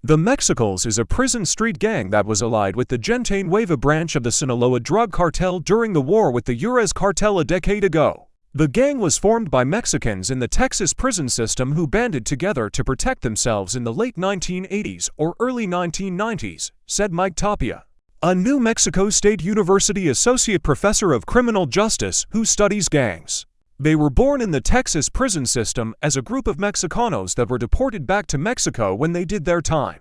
The Mexicles is a prison street gang that was allied with the Gente Nueva branch of the Sinaloa drug cartel during the war with the Juarez cartel a decade ago. The gang was formed by Mexicans in the Texas prison system who banded together to protect themselves in the late 1980s or early 1990s, said Mike Tapia, a New Mexico State University associate professor of criminal justice who studies gangs. They were born in the Texas prison system as a group of Mexicanos that were deported back to Mexico when they did their time.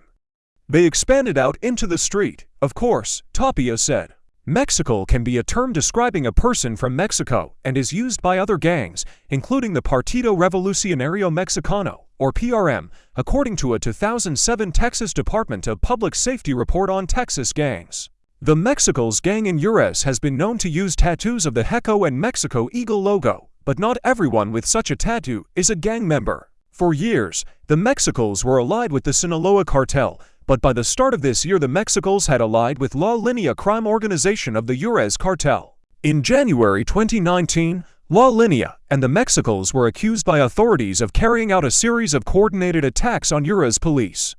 They expanded out into the street, of course, Tapia said. Mexical can be a term describing a person from Mexico and is used by other gangs, including the Partido Revolucionario Mexicano, or PRM, according to a 2007 Texas Department of Public Safety report on Texas gangs. The Mexicles gang in Juarez has been known to use tattoos of the Heco and Mexico Eagle logo, but not everyone with such a tattoo is a gang member. For years, the Mexicles were allied with the Sinaloa cartel, but by the start of this year the Mexicles had allied with La Linea crime organization of the Juarez cartel. In January 2019, La Linea and the Mexicles were accused by authorities of carrying out a series of coordinated attacks on Juarez police.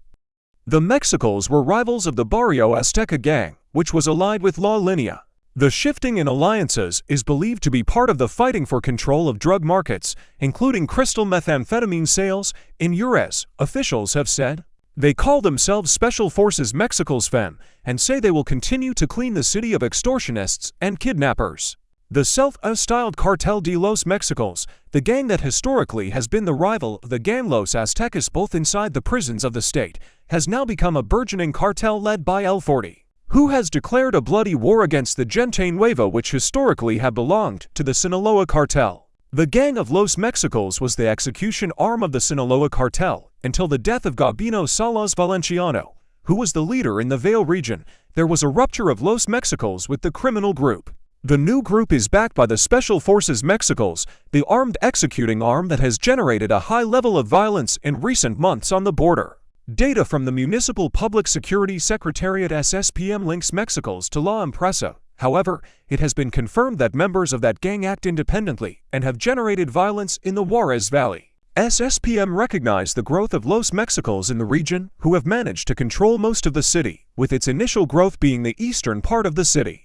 The Mexicles were rivals of the Barrio Azteca gang, which was allied with La Linea. The shifting in alliances is believed to be part of the fighting for control of drug markets, including crystal methamphetamine sales, in Juarez, officials have said. They call themselves Special Forces Mexicles FEM and say they will continue to clean the city of extortionists and kidnappers. The self-styled Cartel de los Mexicles, the gang that historically has been the rival of the gang Los Aztecas both inside the prisons of the state, has now become a burgeoning cartel led by El Forte, who has declared a bloody war against the Gente Nueva, which historically had belonged to the Sinaloa cartel. The gang of Los Mexicles was the execution arm of the Sinaloa cartel until the death of Gabino Salas Valenciano, who was the leader in the Valle region. There was a rupture of Los Mexicles with the criminal group. The new group is backed by the Special Forces Mexicles, the armed executing arm that has generated a high level of violence in recent months on the border. Data from the Municipal Public Security Secretariat SSPM links Mexicles to La Empresa. However, it has been confirmed that members of that gang act independently and have generated violence in the Juarez Valley. SSPM recognized the growth of Los Mexicles in the region, who have managed to control most of the city, with its initial growth being the eastern part of the city.